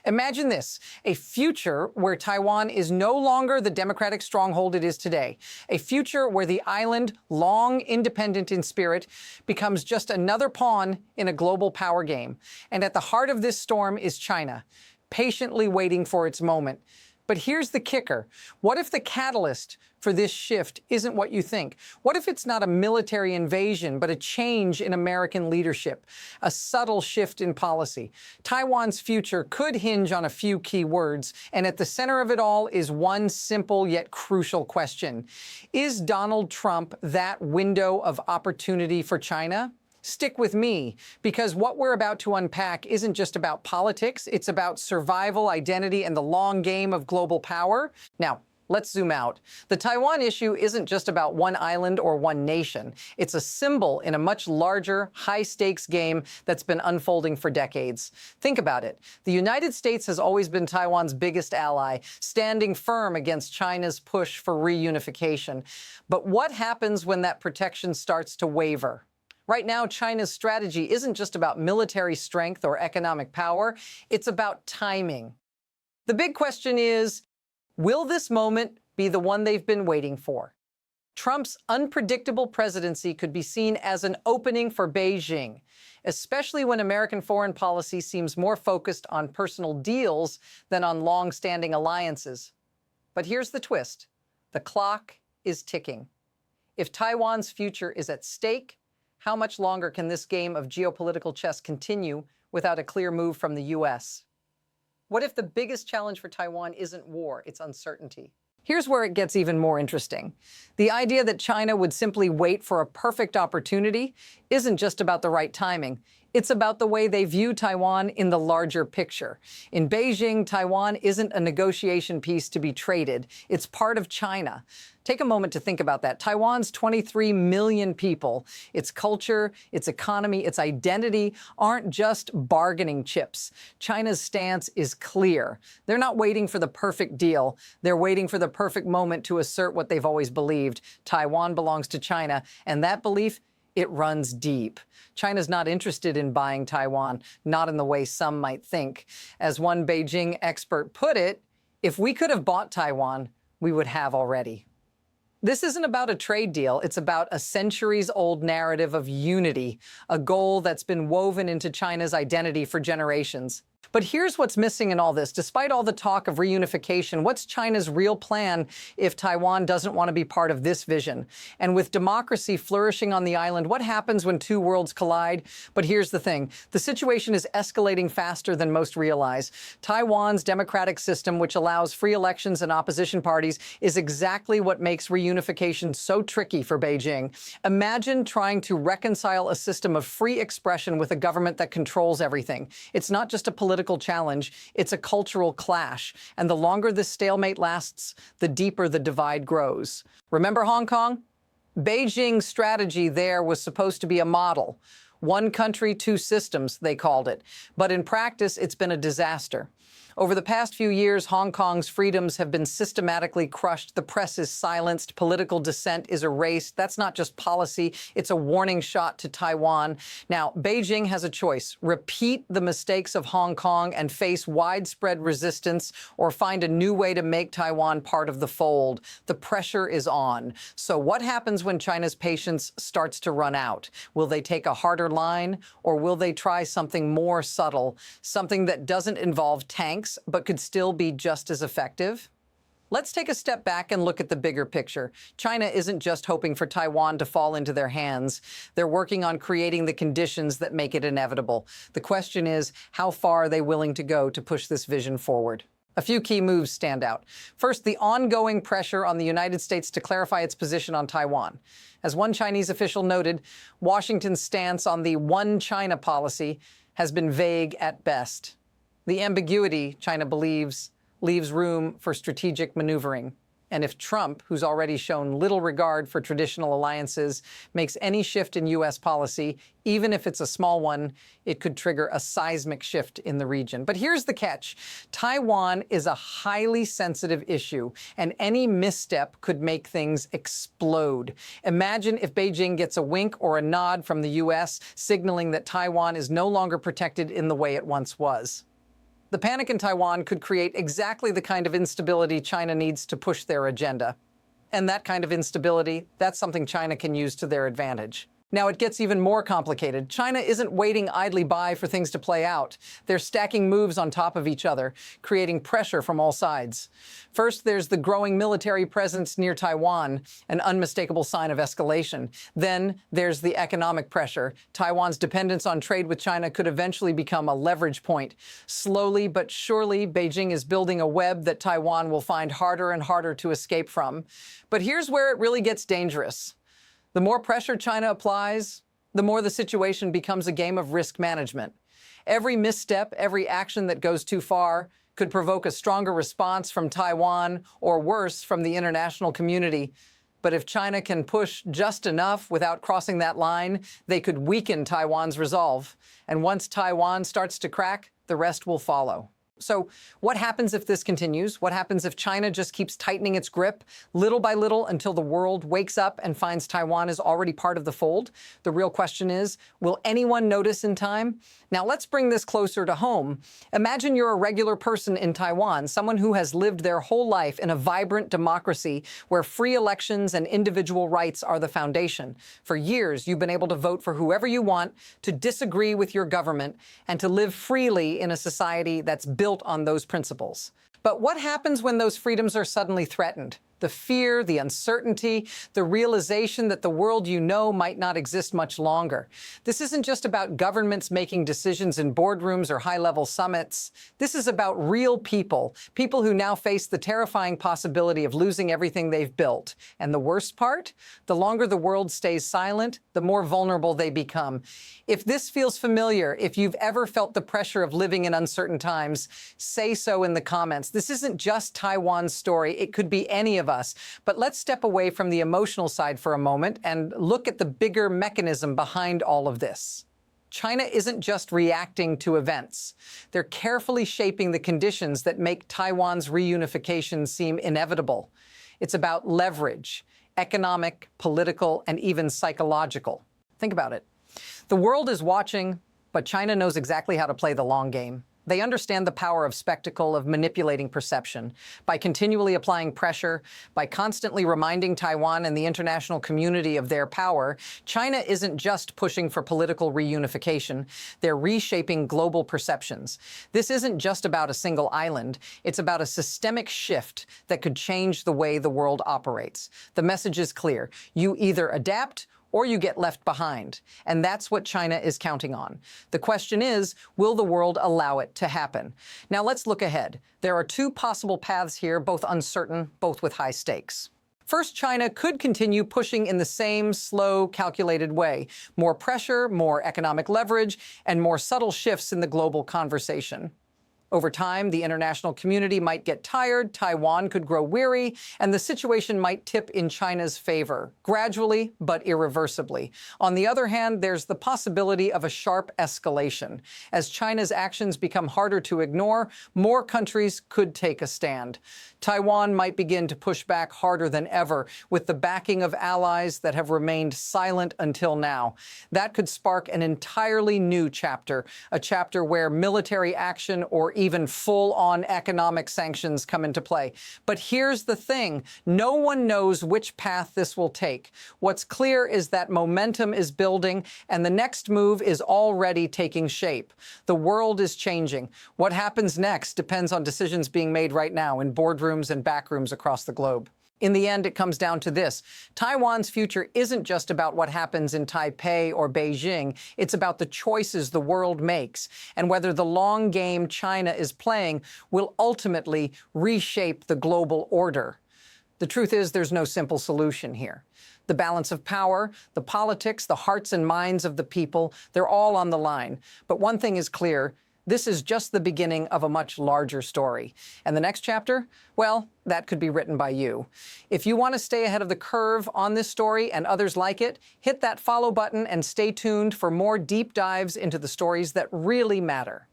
Imagine this, a future where Taiwan is no longer the democratic stronghold it is today. A future where the island, long independent in spirit, becomes just another pawn in a global power game. And at the heart of this storm is China, patiently waiting for its moment. But here's the kicker. What if the catalyst for this shift isn't what you think? What if it's not a military invasion, but a change in American leadership, a subtle shift in policy? Taiwan's future could hinge on a few key words, and at the center of it all is one simple yet crucial question. Is Donald Trump that window of opportunity for China? Stick with me, because what we're about to unpack isn't just about politics, it's about survival, identity, and the long game of global power. Now, let's zoom out. The Taiwan issue isn't just about one island or one nation. It's a symbol in a much larger, high-stakes game that's been unfolding for decades. Think about it. The United States has always been Taiwan's biggest ally, standing firm against China's push for reunification. But what happens when that protection starts to waver? Right now, China's strategy isn't just about military strength or economic power, it's about timing. The big question is, will this moment be the one they've been waiting for? Trump's unpredictable presidency could be seen as an opening for Beijing, especially when American foreign policy seems more focused on personal deals than on long-standing alliances. But here's the twist. The clock is ticking. If Taiwan's future is at stake, how much longer can this game of geopolitical chess continue without a clear move from the U.S.? What if the biggest challenge for Taiwan isn't war, it's uncertainty? Here's where it gets even more interesting. The idea that China would simply wait for a perfect opportunity isn't just about the right timing. It's about the way they view Taiwan in the larger picture. In Beijing, Taiwan isn't a negotiation piece to be traded. It's part of China. Take a moment to think about that. Taiwan's 23 million people, its culture, its economy, its identity aren't just bargaining chips. China's stance is clear. They're not waiting for the perfect deal. They're waiting for the perfect moment to assert what they've always believed. Taiwan belongs to China, and that belief, it runs deep. China's not interested in buying Taiwan, not in the way some might think. As one Beijing expert put it, if we could have bought Taiwan, we would have already. This isn't about a trade deal. It's about a centuries-old narrative of unity, a goal that's been woven into China's identity for generations. But here's what's missing in all this. Despite all the talk of reunification, what's China's real plan if Taiwan doesn't want to be part of this vision? And with democracy flourishing on the island, what happens when two worlds collide? But here's the thing. The situation is escalating faster than most realize. Taiwan's democratic system, which allows free elections and opposition parties, is exactly what makes reunification so tricky for Beijing. Imagine trying to reconcile a system of free expression with a government that controls everything. It's not just a political challenge, it's a cultural clash. And the longer this stalemate lasts, the deeper the divide grows. Remember Hong Kong? Beijing's strategy there was supposed to be a model. One country, two systems, they called it. But in practice, it's been a disaster. Over the past few years, Hong Kong's freedoms have been systematically crushed. The press is silenced. Political dissent is erased. That's not just policy. It's a warning shot to Taiwan. Now, Beijing has a choice. Repeat the mistakes of Hong Kong and face widespread resistance, or find a new way to make Taiwan part of the fold. The pressure is on. So what happens when China's patience starts to run out? Will they take a harder line, or will they try something more subtle, something that doesn't involve tanks, but could still be just as effective? Let's take a step back and look at the bigger picture. China isn't just hoping for Taiwan to fall into their hands. They're working on creating the conditions that make it inevitable. The question is, how far are they willing to go to push this vision forward? A few key moves stand out. First, the ongoing pressure on the United States to clarify its position on Taiwan. As one Chinese official noted, Washington's stance on the one China policy has been vague at best. The ambiguity, China believes, leaves room for strategic maneuvering. And if Trump, who's already shown little regard for traditional alliances, makes any shift in U.S. policy, even if it's a small one, it could trigger a seismic shift in the region. But here's the catch. Taiwan is a highly sensitive issue, and any misstep could make things explode. Imagine if Beijing gets a wink or a nod from the U.S., signaling that Taiwan is no longer protected in the way it once was. The panic in Taiwan could create exactly the kind of instability China needs to push their agenda. And that kind of instability, that's something China can use to their advantage. Now, it gets even more complicated. China isn't waiting idly by for things to play out. They're stacking moves on top of each other, creating pressure from all sides. First, there's the growing military presence near Taiwan, an unmistakable sign of escalation. Then there's the economic pressure. Taiwan's dependence on trade with China could eventually become a leverage point. Slowly but surely, Beijing is building a web that Taiwan will find harder and harder to escape from. But here's where it really gets dangerous. The more pressure China applies, the more the situation becomes a game of risk management. Every misstep, every action that goes too far could provoke a stronger response from Taiwan or worse, from the international community. But if China can push just enough without crossing that line, they could weaken Taiwan's resolve. And once Taiwan starts to crack, the rest will follow. So what happens if this continues? What happens if China just keeps tightening its grip little by little until the world wakes up and finds Taiwan is already part of the fold? The real question is, will anyone notice in time? Now let's bring this closer to home. Imagine you're a regular person in Taiwan, someone who has lived their whole life in a vibrant democracy where free elections and individual rights are the foundation. For years, you've been able to vote for whoever you want, to disagree with your government, and to live freely in a society that's built on those principles. But what happens when those freedoms are suddenly threatened? The fear, the uncertainty, the realization that the world you know might not exist much longer. This isn't just about governments making decisions in boardrooms or high-level summits. This is about real people, people who now face the terrifying possibility of losing everything they've built. And the worst part? The longer the world stays silent, the more vulnerable they become. If this feels familiar, if you've ever felt the pressure of living in uncertain times, say so in the comments. This isn't just Taiwan's story. It could be any of us. But let's step away from the emotional side for a moment and look at the bigger mechanism behind all of this. China isn't just reacting to events. They're carefully shaping the conditions that make Taiwan's reunification seem inevitable. It's about leverage, economic, political, and even psychological. Think about it. The world is watching, but China knows exactly how to play the long game. They understand the power of spectacle, of manipulating perception. By continually applying pressure, by constantly reminding Taiwan and the international community of their power, China isn't just pushing for political reunification. They're reshaping global perceptions. This isn't just about a single island. It's about a systemic shift that could change the way the world operates. The message is clear. You either adapt or you get left behind. And that's what China is counting on. The question is, will the world allow it to happen? Now let's look ahead. There are two possible paths here, both uncertain, both with high stakes. First, China could continue pushing in the same slow, calculated way. More pressure, more economic leverage, and more subtle shifts in the global conversation. Over time, the international community might get tired, Taiwan could grow weary, and the situation might tip in China's favor, gradually but irreversibly. On the other hand, there's the possibility of a sharp escalation. As China's actions become harder to ignore, more countries could take a stand. Taiwan might begin to push back harder than ever, with the backing of allies that have remained silent until now. That could spark an entirely new chapter, a chapter where military action or even full-on economic sanctions come into play. But here's the thing. No one knows which path this will take. What's clear is that momentum is building, and the next move is already taking shape. The world is changing. What happens next depends on decisions being made right now in boardrooms and backrooms across the globe. In the end, it comes down to this. Taiwan's future isn't just about what happens in Taipei or Beijing. It's about the choices the world makes and whether the long game China is playing will ultimately reshape the global order. The truth is, there's no simple solution here. The balance of power, the politics, the hearts and minds of the people, they're all on the line. But one thing is clear. This is just the beginning of a much larger story. And the next chapter? Well, that could be written by you. If you want to stay ahead of the curve on this story and others like it, hit that follow button and stay tuned for more deep dives into the stories that really matter.